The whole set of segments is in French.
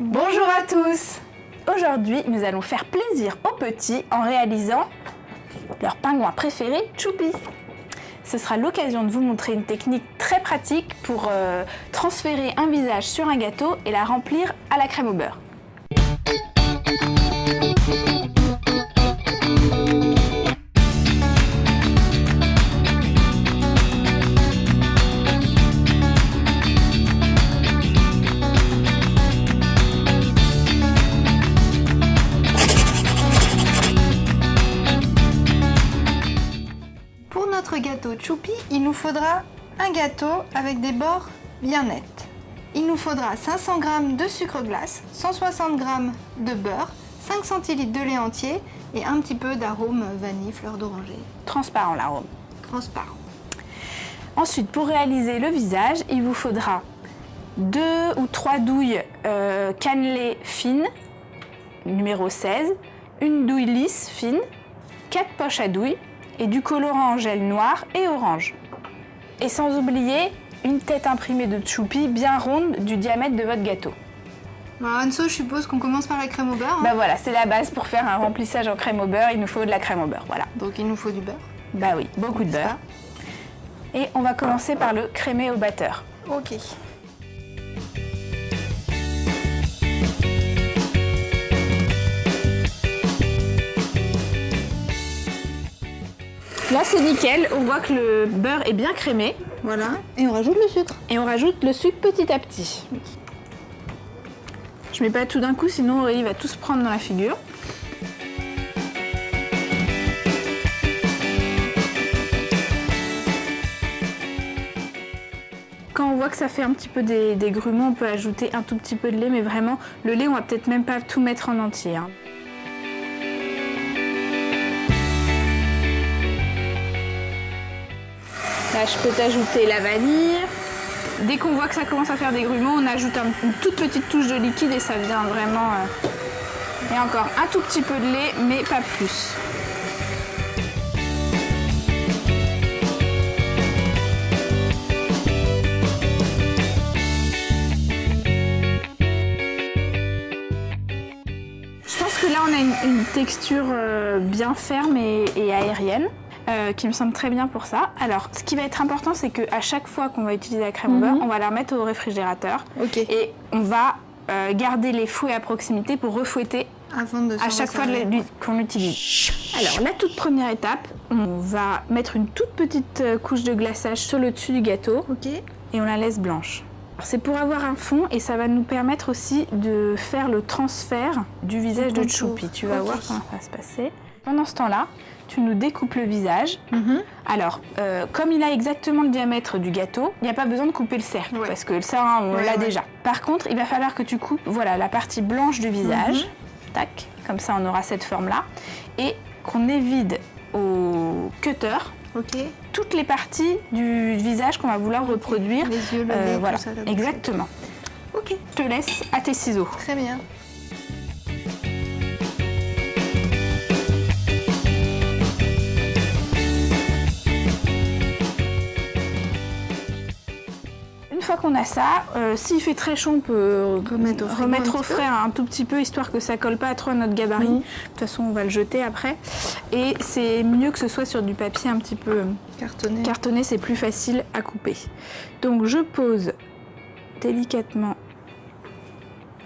Bonjour à tous! Aujourd'hui, nous allons faire plaisir aux petits en réalisant leur pingouin préféré, Choupi. Ce sera l'occasion de vous montrer une technique très pratique pour transférer un visage sur un gâteau et la remplir à la crème au beurre. Pour notre gâteau Choupi, il nous faudra un gâteau avec des bords bien nets. Il nous faudra 500 g de sucre glace, 160 g de beurre, 5 cl de lait entier et un petit peu d'arôme vanille, fleur d'oranger. Transparent l'arôme. Transparent. Ensuite, pour réaliser le visage, il vous faudra 2 ou 3 douilles cannelées fines, numéro 16, une douille lisse fine, 4 poches à douille et du colorant en gel noir et orange. Et sans oublier une tête imprimée de Choupi bien ronde du diamètre de votre gâteau. Alors Anso, je suppose qu'on commence par la crème au beurre. Bah voilà, c'est la base pour faire un remplissage en crème au beurre, il nous faut de la crème au beurre, voilà. Donc il nous faut du beurre. Bah oui, beaucoup de beurre. Et on va commencer par le crémer au batteur. Ok. Là c'est nickel, on voit que le beurre est bien crémé. Voilà. Et on rajoute le sucre. Et on rajoute le sucre petit à petit. Je mets pas tout d'un coup, sinon Aurélie va tout se prendre dans la figure. Quand on voit que ça fait un petit peu des grumeaux, on peut ajouter un tout petit peu de lait, mais vraiment, le lait, on va peut-être même pas tout mettre en entier. Hein. Là, je peux t'ajouter la vanille. Dès qu'on voit que ça commence à faire des grumeaux, on ajoute une toute petite touche de liquide et ça vient vraiment... Et encore un tout petit peu de lait, mais pas plus. Je pense que là, on a une texture bien ferme et aérienne. Qui me semble très bien pour ça. Alors, ce qui va être important, c'est qu'à chaque fois qu'on va utiliser la crème au beurre, on va la remettre au réfrigérateur. Okay. Et on va garder les fouets à proximité pour refouetter à chaque fois qu'on l'utilise. Alors, la toute première étape, on va mettre une toute petite couche de glaçage sur le dessus du gâteau. Okay. Et on la laisse blanche. C'est pour avoir un fond et ça va nous permettre aussi de faire le transfert du visage de Choupi. Tu vas voir comment ça va se passer. Pendant ce temps-là, tu nous découpes le visage. Alors, comme il a exactement le diamètre du gâteau, il n'y a pas besoin de couper le cercle, parce que ça, on l'a déjà. Par contre, il va falloir que tu coupes la partie blanche du visage. Tac, comme ça, on aura cette forme-là. Et qu'on évide au cutter toutes les parties du visage qu'on va vouloir reproduire. Les yeux, le nez, voilà, tout ça. exactement. Ok. Je te laisse à tes ciseaux. Très bien. Une fois qu'on a ça, s'il fait très chaud, on peut remettre au frais un tout petit peu, histoire que ça colle pas trop à notre gabarit. De toute façon, on va le jeter après. Et c'est mieux que ce soit sur du papier un petit peu cartonné, c'est plus facile à couper. Donc je pose délicatement.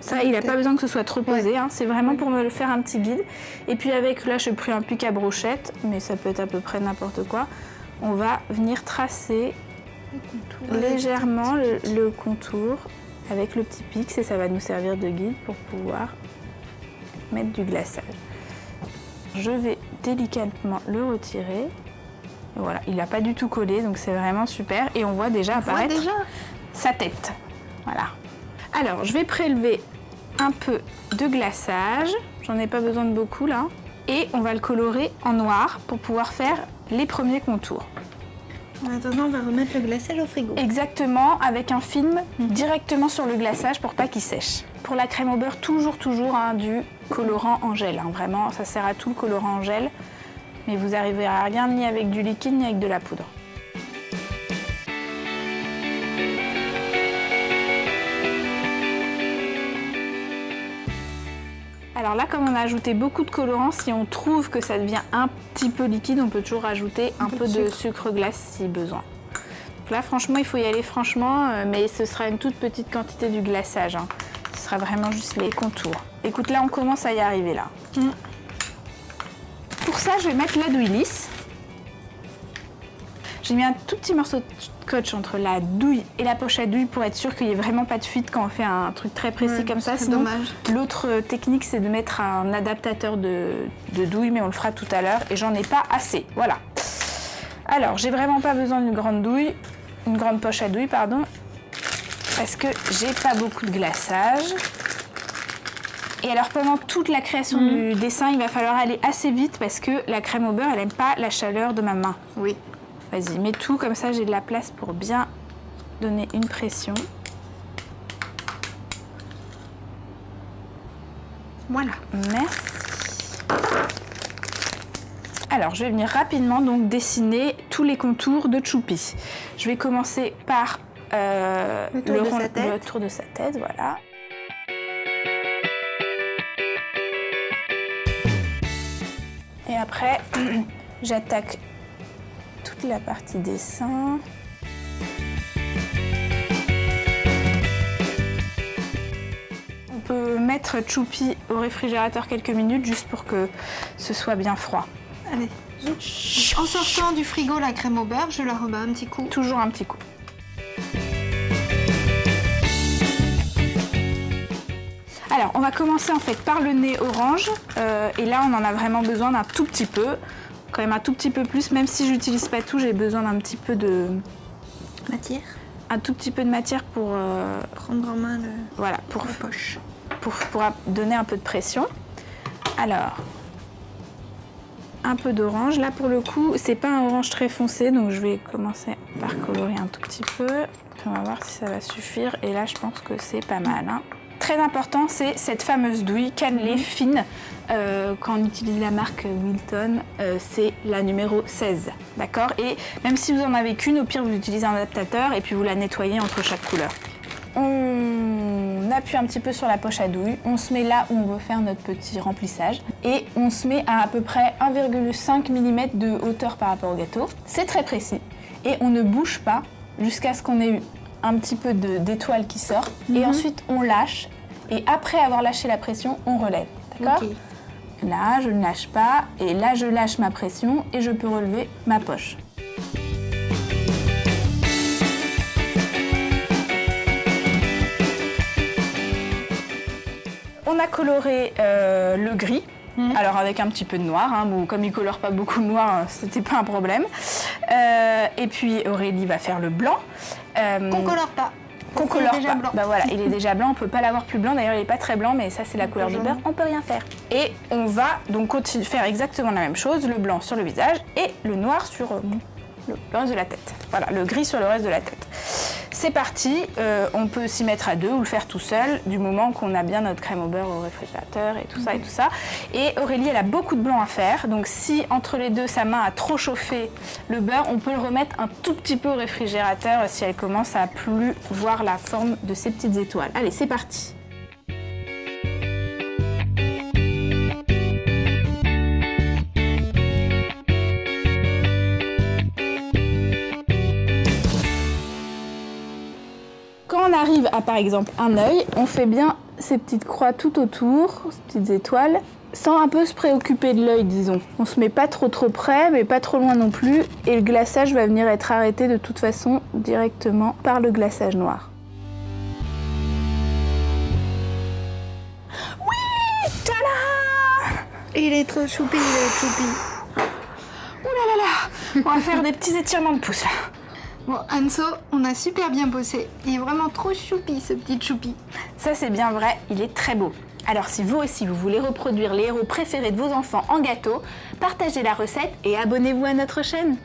Ça, il n'a pas besoin que ce soit trop posé, hein. C'est vraiment pour me faire un petit guide. Et puis avec, là, je prends un pic à brochette, mais ça peut être à peu près n'importe quoi. On va venir tracer légèrement le contour avec le petit pic, et ça va nous servir de guide pour pouvoir mettre du glaçage. Je vais délicatement le retirer. Et voilà, il n'a pas du tout collé, donc c'est vraiment super. Et on voit déjà apparaître sa tête. Voilà. Alors, je vais prélever un peu de glaçage. J'en ai pas besoin de beaucoup là. Et on va le colorer en noir pour pouvoir faire les premiers contours. En attendant, on va remettre le glaçage au frigo. Exactement, avec un film directement sur le glaçage pour pas qu'il sèche. Pour la crème au beurre, toujours du colorant en gel. Hein. Vraiment, ça sert à tout le colorant en gel. Mais vous n'arriverez à rien ni avec du liquide ni avec de la poudre. Alors là, comme on a ajouté beaucoup de colorants, si on trouve que ça devient un petit peu liquide, on peut toujours ajouter un peu de sucre glace si besoin. Donc là, franchement, il faut y aller franchement, mais ce sera une toute petite quantité du glaçage. Hein. Ce sera vraiment juste les contours. Écoute, là, on commence à y arriver là. Pour ça, je vais mettre la douille lisse. J'ai mis un tout petit morceau de scotch entre la douille et la poche à douille pour être sûr qu'il n'y ait vraiment pas de fuite quand on fait un truc très précis comme ça. Sinon, l'autre technique, c'est de mettre un adaptateur de douille, mais on le fera tout à l'heure. Et j'en ai pas assez. Voilà. Alors, j'ai vraiment pas besoin d'une grande douille, une grande poche à douille, pardon, parce que j'ai pas beaucoup de glaçage. Et alors, pendant toute la création du dessin, il va falloir aller assez vite parce que la crème au beurre, elle n'aime pas la chaleur de ma main. Oui. Vas-y, mets tout, comme ça j'ai de la place pour bien donner une pression. Voilà. Merci. Alors, je vais venir rapidement donc dessiner tous les contours de Choupi. Je vais commencer par le tour de sa tête, voilà. Et après, j'attaque toute la partie dessin. On peut mettre Choupi au réfrigérateur quelques minutes juste pour que ce soit bien froid. Allez. En sortant du frigo la crème au beurre, je la remets un petit coup. Toujours un petit coup. Alors, on va commencer en fait par le nez orange. Et là, on en a vraiment besoin d'un tout petit peu. Quand même un tout petit peu plus, même si j'utilise pas tout, j'ai besoin d'un petit peu de matière. Un tout petit peu de matière pour prendre en main voilà, la poche. Pour donner un peu de pression. Alors, un peu d'orange. Là, pour le coup, c'est pas un orange très foncé, donc je vais commencer par colorer un tout petit peu. Puis on va voir si ça va suffire. Et là, je pense que c'est pas mal. Hein. Très important, c'est cette fameuse douille cannelée fine. Quand on utilise la marque Wilton, c'est la numéro 16, d'accord? Et même si vous en avez qu'une, au pire vous utilisez un adaptateur et puis vous la nettoyez entre chaque couleur. On appuie un petit peu sur la poche à douille, on se met là où on veut faire notre petit remplissage et on se met à peu près 1,5 mm de hauteur par rapport au gâteau. C'est très précis et on ne bouge pas jusqu'à ce qu'on ait eu un petit peu d'étoile qui sort et ensuite on lâche et après avoir lâché la pression, on relève, d'accord? Okay. Là, je ne lâche pas, et là, je lâche ma pression et je peux relever ma poche. On a coloré le gris, alors avec un petit peu de noir, hein, bon, comme il ne colore pas beaucoup de noir, c'était pas un problème. Et puis Aurélie va faire le blanc. Qu'on colore pas. Qu'on colore pas. Bah voilà, il est déjà blanc, on peut pas l'avoir plus blanc. D'ailleurs, il est pas très blanc, mais ça c'est la couleur du beurre. On peut rien faire. Et on va donc faire exactement la même chose, le blanc sur le visage et le noir sur le reste de la tête. Voilà, le gris sur le reste de la tête. C'est parti. On peut s'y mettre à deux ou le faire tout seul, du moment qu'on a bien notre crème au beurre au réfrigérateur et tout ça et tout ça. Et Aurélie, elle a beaucoup de blanc à faire, donc si entre les deux sa main a trop chauffé le beurre, on peut le remettre un tout petit peu au réfrigérateur si elle commence à plus voir la forme de ces petites étoiles. Allez, c'est parti. Quand on arrive à par exemple un œil, on fait bien ces petites croix tout autour, ces petites étoiles, sans un peu se préoccuper de l'œil, disons. On se met pas trop près, mais pas trop loin non plus, et le glaçage va venir être arrêté de toute façon directement par le glaçage noir. Oui, tada! Il est trop choupi, il est choupi. Ouh là là là, on va faire des petits étirements de pouce là. Bon, Anso, on a super bien bossé. Il est vraiment trop choupi, ce petit choupi. Ça, c'est bien vrai, il est très beau. Alors, si vous aussi, vous voulez reproduire les héros préférés de vos enfants en gâteau, partagez la recette et abonnez-vous à notre chaîne.